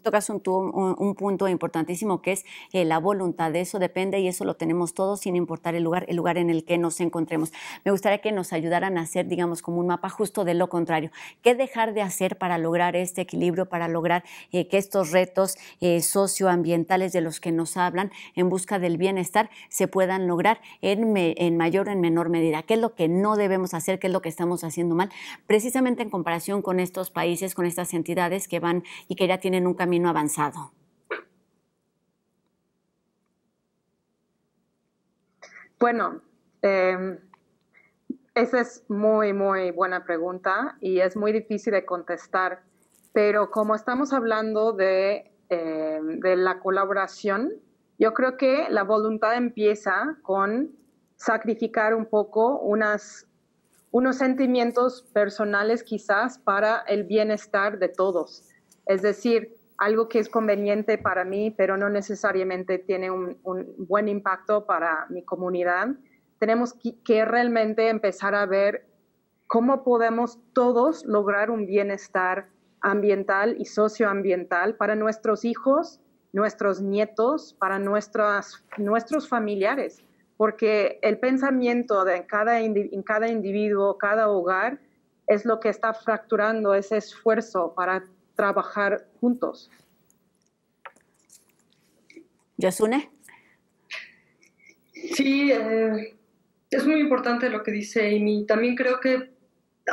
Tocas un punto importantísimo que es la voluntad. De eso depende y eso lo tenemos todos sin importar el lugar en el que nos encontremos. Me gustaría que nos ayudaran a hacer, digamos, como un mapa justo de lo contrario. ¿Qué dejar de hacer para lograr este equilibrio, para lograr que estos retos socioambientales de los que nos hablan en busca del bienestar se puedan lograr en mayor o en menor medida? ¿Qué es lo que no debemos hacer? ¿Qué es lo que estamos haciendo mal? Precisamente en comparación con estos países, con estas entidades que van y que ya tienen un camino avanzado.
Bueno, esa es muy, muy buena pregunta y es muy difícil de contestar, pero como estamos hablando de la colaboración, yo creo que la voluntad empieza con sacrificar un poco unos sentimientos personales quizás para el bienestar de todos. Es decir, algo que es conveniente para mí, pero no necesariamente tiene un buen impacto para mi comunidad. Tenemos que realmente empezar a ver cómo podemos todos lograr un bienestar ambiental y socioambiental para nuestros hijos, nuestros nietos, para nuestros familiares. Porque el pensamiento en cada individuo, cada hogar, es lo que está fracturando ese esfuerzo para trabajar juntos.
¿Yasune?
Sí, es muy importante lo que dice Amy. También creo que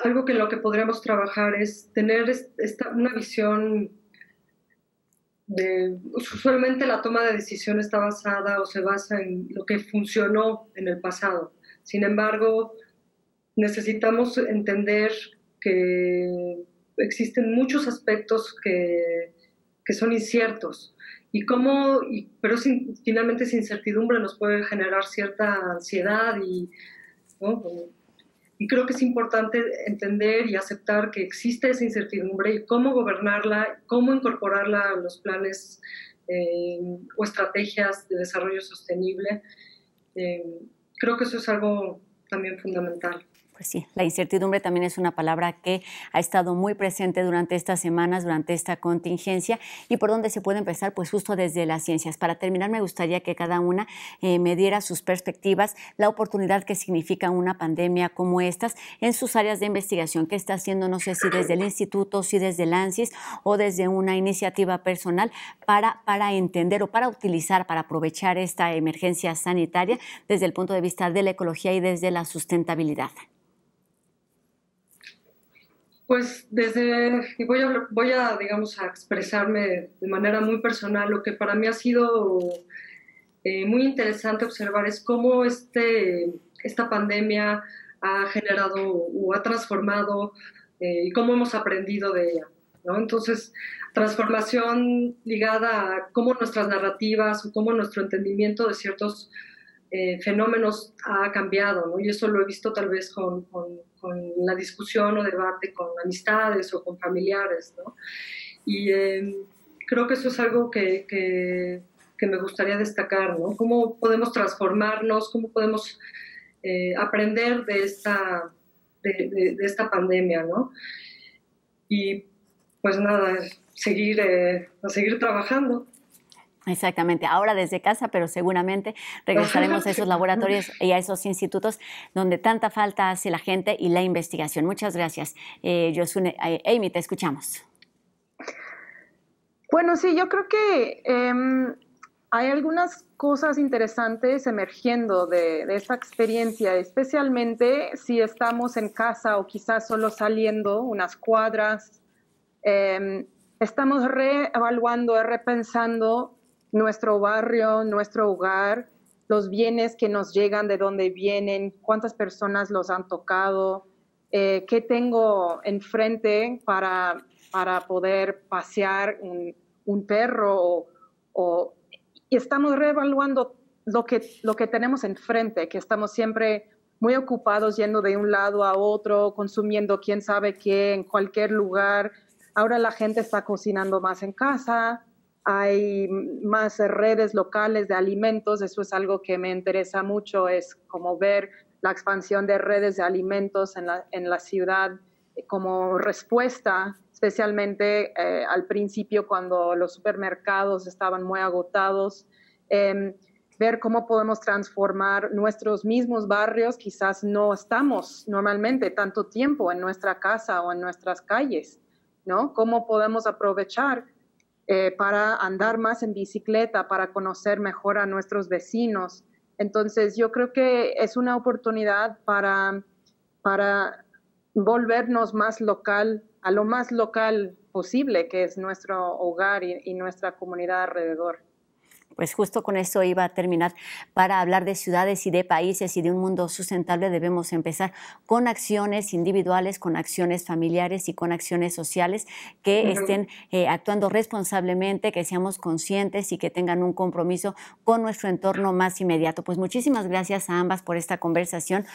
algo que en lo que podríamos trabajar es tener una visión de... Usualmente la toma de decisión está basada o se basa en lo que funcionó en el pasado. Sin embargo, necesitamos entender que existen muchos aspectos que son inciertos pero finalmente esa incertidumbre nos puede generar cierta ansiedad ¿no? Y creo que es importante entender y aceptar que existe esa incertidumbre y cómo gobernarla, cómo incorporarla a los planes o estrategias de desarrollo sostenible. Creo que eso es algo también fundamental.
Pues sí, la incertidumbre también es una palabra que ha estado muy presente durante estas semanas, durante esta contingencia, y por dónde se puede empezar, pues justo desde las ciencias. Para terminar, me gustaría que cada una me diera sus perspectivas, la oportunidad que significa una pandemia como estas en sus áreas de investigación. ¿Qué está haciendo? No sé si desde el instituto, si desde el ANSYS o desde una iniciativa personal para entender o para utilizar, para aprovechar esta emergencia sanitaria desde el punto de vista de la ecología y desde la sustentabilidad.
Pues voy a, digamos, a expresarme de manera muy personal. Lo que para mí ha sido muy interesante observar es cómo esta pandemia ha generado o ha transformado y cómo hemos aprendido de ella, ¿no? Entonces, transformación ligada a cómo nuestras narrativas o cómo nuestro entendimiento de ciertos fenómenos ha cambiado, ¿no? Y eso lo he visto tal vez con la discusión o debate con amistades o con familiares, ¿no? Y creo que eso es algo que me gustaría destacar, ¿no? Cómo podemos transformarnos, cómo podemos aprender de esta pandemia, ¿no? Y pues nada, seguir trabajando.
Exactamente, ahora desde casa, pero seguramente regresaremos a esos laboratorios y a esos institutos donde tanta falta hace la gente y la investigación. Muchas gracias, Yosunne. Amy, te escuchamos.
Bueno, sí, yo creo que hay algunas cosas interesantes emergiendo de esta experiencia, especialmente si estamos en casa o quizás solo saliendo unas cuadras. Estamos reevaluando, repensando nuestro barrio, nuestro hogar, los bienes que nos llegan, de dónde vienen, cuántas personas los han tocado, qué tengo enfrente para poder pasear un perro y estamos reevaluando lo que tenemos enfrente, que estamos siempre muy ocupados yendo de un lado a otro, consumiendo quién sabe qué en cualquier lugar. Ahora la gente está cocinando más en casa, hay más redes locales de alimentos, eso es algo que me interesa mucho, es como ver la expansión de redes de alimentos en la ciudad como respuesta, especialmente al principio cuando los supermercados estaban muy agotados, ver cómo podemos transformar nuestros mismos barrios. Quizás no estamos normalmente tanto tiempo en nuestra casa o en nuestras calles, ¿no? ¿Cómo podemos aprovechar para andar más en bicicleta, para conocer mejor a nuestros vecinos? Entonces, yo creo que es una oportunidad para volvernos más local, a lo más local posible, que es nuestro hogar y nuestra comunidad alrededor.
Pues justo con eso iba a terminar. Para hablar de ciudades y de países y de un mundo sustentable debemos empezar con acciones individuales, con acciones familiares y con acciones sociales que estén actuando responsablemente, que seamos conscientes y que tengan un compromiso con nuestro entorno más inmediato. Pues muchísimas gracias a ambas por esta conversación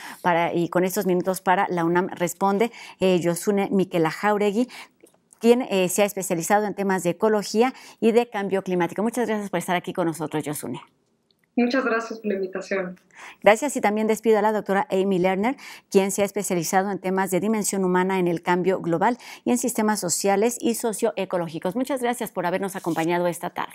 y con estos minutos para La UNAM Responde. Yosunne Miquela Jáuregui, quien se ha especializado en temas de ecología y de cambio climático. Muchas gracias por estar aquí con nosotros, Yosunne.
Muchas gracias por la invitación.
Gracias, y también despido a la doctora Amy Lerner, quien se ha especializado en temas de dimensión humana en el cambio global y en sistemas sociales y socioecológicos. Muchas gracias por habernos acompañado esta tarde.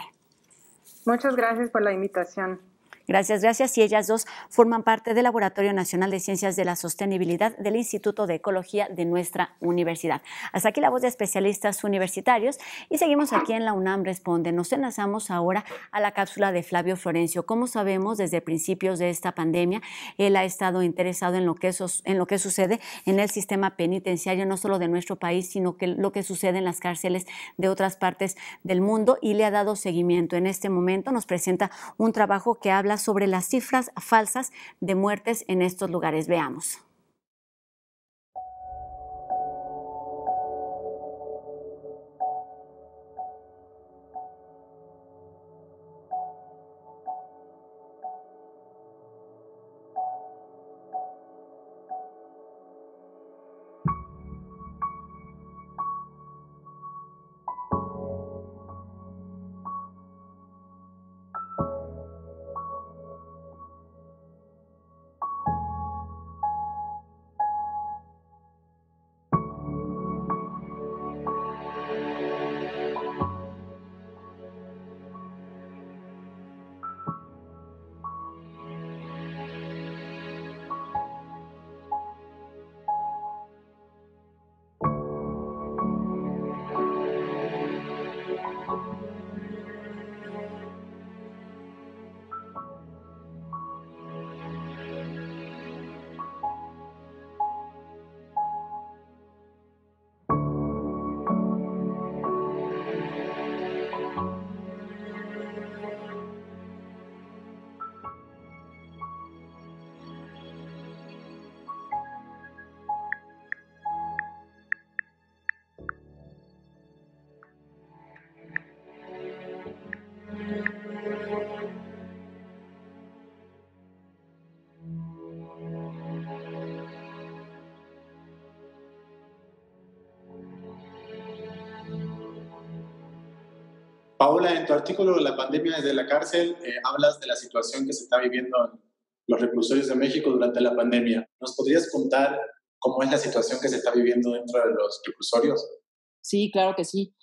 Muchas gracias por la invitación.
Gracias, gracias. Y ellas dos forman parte del Laboratorio Nacional de Ciencias de la Sostenibilidad del Instituto de Ecología de nuestra universidad. Hasta aquí la voz de especialistas universitarios y seguimos aquí en la UNAM Responde. Nos enlazamos ahora a la cápsula de Flavio Florencio. Como sabemos, desde principios de esta pandemia, él ha estado interesado en lo que sucede en el sistema penitenciario, no solo de nuestro país, sino que lo que sucede en las cárceles de otras partes del mundo, y le ha dado seguimiento. En este momento nos presenta un trabajo que habla sobre las cifras falsas de muertes en estos lugares. Veamos.
Paola, en tu artículo La pandemia desde la cárcel, hablas de la situación que se está viviendo en los reclusorios de México durante la pandemia. ¿Nos podrías contar cómo es la situación que se está viviendo dentro de los reclusorios?
Sí, claro que sí.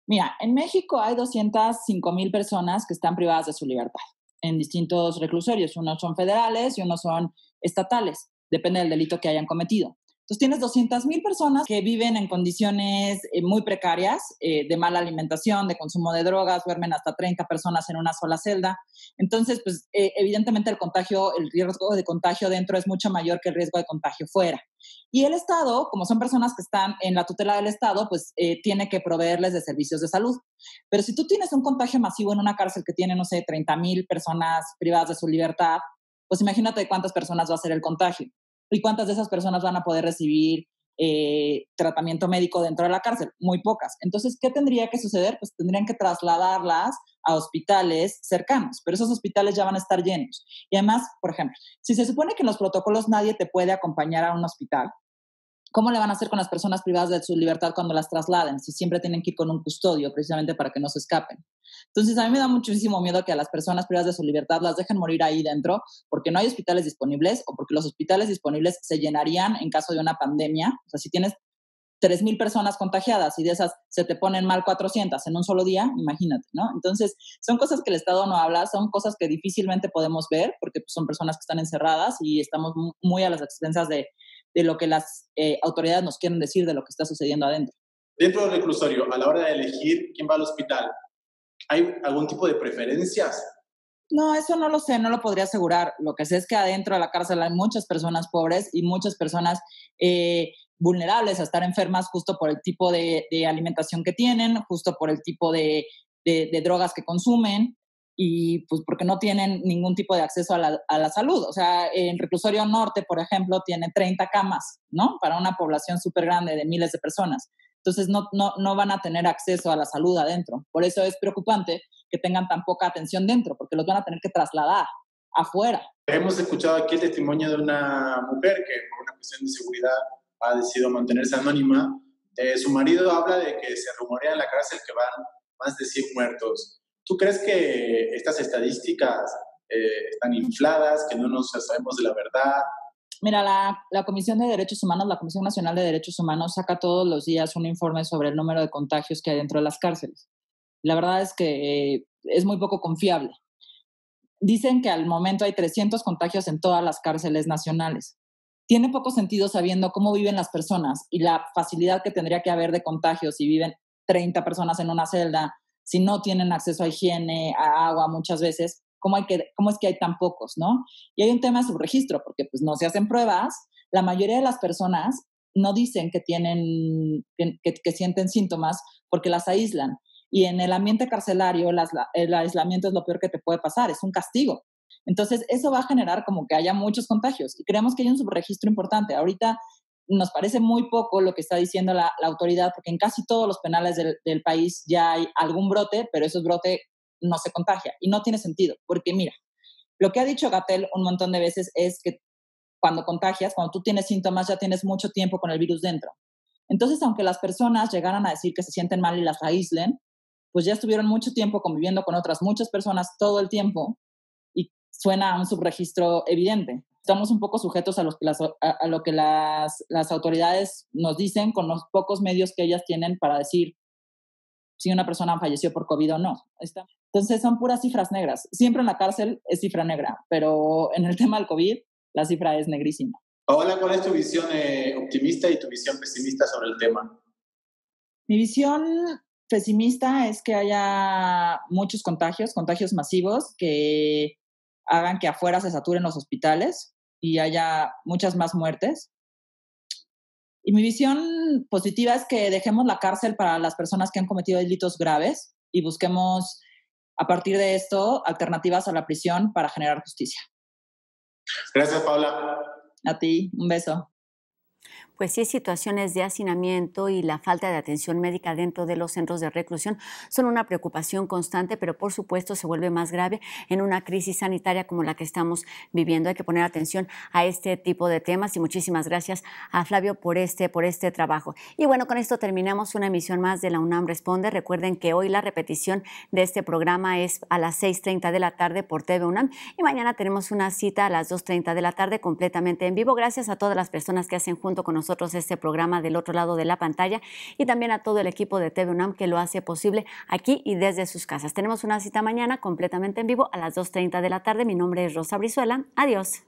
Mira, en México hay 205,000 personas que están privadas de su libertad en distintos reclusorios. Unos son federales y unos son estatales. Depende del delito que hayan cometido. Entonces tienes 200,000 personas que viven en condiciones muy precarias, de mala alimentación, de consumo de drogas, duermen hasta 30 personas en una sola celda. Entonces, pues evidentemente el riesgo de contagio dentro es mucho mayor que el riesgo de contagio fuera. Y el Estado, como son personas que están en la tutela del Estado, pues tiene que proveerles de servicios de salud. Pero si tú tienes un contagio masivo en una cárcel que tiene, no sé, 30,000 personas privadas de su libertad, pues imagínate cuántas personas va a ser el contagio. ¿Y cuántas de esas personas van a poder recibir tratamiento médico dentro de la cárcel? Muy pocas. Entonces, ¿qué tendría que suceder? Pues tendrían que trasladarlas a hospitales cercanos, pero esos hospitales ya van a estar llenos. Y además, por ejemplo, si se supone que en los protocolos nadie te puede acompañar a un hospital, ¿cómo le van a hacer con las personas privadas de su libertad cuando las trasladen? Si siempre tienen que ir con un custodio, precisamente para que no se escapen. Entonces, a mí me da muchísimo miedo que a las personas privadas de su libertad las dejen morir ahí dentro porque no hay hospitales disponibles o porque los hospitales disponibles se llenarían en caso de una pandemia. O sea, si tienes 3,000 personas contagiadas y de esas se te ponen mal 400 en un solo día, imagínate, ¿no? Entonces, son cosas que el Estado no habla, son cosas que difícilmente podemos ver porque pues, son personas que están encerradas y estamos muy a las expensas de lo que las autoridades nos quieren decir de lo que está sucediendo adentro.
Dentro del reclusorio, a la hora de elegir quién va al hospital, ¿hay algún tipo de preferencias?
No, eso no lo sé, no lo podría asegurar. Lo que sé es que adentro de la cárcel hay muchas personas pobres y muchas personas vulnerables a estar enfermas justo por el tipo de alimentación que tienen, justo por el tipo de drogas que consumen y pues porque no tienen ningún tipo de acceso a la salud. O sea, el reclusorio norte, por ejemplo, tiene 30 camas, ¿no? Para una población súper grande de miles de personas. Entonces no van a tener acceso a la salud adentro. Por eso es preocupante que tengan tan poca atención dentro, porque los van a tener que trasladar afuera.
Hemos escuchado aquí el testimonio de una mujer que por una cuestión de seguridad ha decidido mantenerse anónima. Su marido habla de que se rumorea en la cárcel que van más de 100 muertos. ¿Tú crees que estas estadísticas están infladas, que no nos sabemos de la verdad?
Mira, la Comisión de Derechos Humanos, la Comisión Nacional de Derechos Humanos saca todos los días un informe sobre el número de contagios que hay dentro de las cárceles. La verdad es que es muy poco confiable. Dicen que al momento hay 300 contagios en todas las cárceles nacionales. Tiene poco sentido sabiendo cómo viven las personas y la facilidad que tendría que haber de contagios si viven 30 personas en una celda, si no tienen acceso a higiene, a agua muchas veces. ¿Cómo es que hay tan pocos, no? Y hay un tema de subregistro, porque pues no se hacen pruebas. La mayoría de las personas no dicen que sienten síntomas porque las aíslan. Y en el ambiente carcelario el aislamiento es lo peor que te puede pasar, es un castigo. Entonces eso va a generar como que haya muchos contagios y creemos que hay un subregistro importante. Ahorita nos parece muy poco lo que está diciendo la autoridad, porque en casi todos los penales del país ya hay algún brote, pero esos brotes no se contagia y no tiene sentido, porque mira, lo que ha dicho Gatell un montón de veces es que cuando contagias, cuando tú tienes síntomas, ya tienes mucho tiempo con el virus dentro. Entonces, aunque las personas llegaran a decir que se sienten mal y las aíslen, pues ya estuvieron mucho tiempo conviviendo con otras muchas personas todo el tiempo y suena a un subregistro evidente. Estamos un poco sujetos a lo que las autoridades nos dicen con los pocos medios que ellas tienen para decir si una persona falleció por COVID o no. Entonces son puras cifras negras. Siempre en la cárcel es cifra negra, pero en el tema del COVID la cifra es negrísima.
Paola, ¿cuál es tu visión optimista y tu visión pesimista sobre el tema?
Mi visión pesimista es que haya muchos contagios masivos que hagan que afuera se saturen los hospitales y haya muchas más muertes. Y mi visión positiva es que dejemos la cárcel para las personas que han cometido delitos graves y busquemos, a partir de esto, alternativas a la prisión para generar justicia.
Gracias, Paola.
A ti, un beso.
pues sí, situaciones de hacinamiento y la falta de atención médica dentro de los centros de reclusión son una preocupación constante, pero por supuesto se vuelve más grave en una crisis sanitaria como la que estamos viviendo. Hay que poner atención a este tipo de temas y muchísimas gracias a Flavio por este trabajo. Y bueno, con esto terminamos una emisión más de la UNAM Responde. Recuerden que hoy la repetición de este programa es a las 6:30 de la tarde por TV UNAM y mañana tenemos una cita a las 2:30 de la tarde completamente en vivo. Gracias a todas las personas que hacen junto con nosotros este programa del otro lado de la pantalla y también a todo el equipo de TV UNAM que lo hace posible aquí y desde sus casas. Tenemos una cita mañana completamente en vivo a las 2:30 de la tarde. Mi nombre es Rosa Brizuela. Adiós.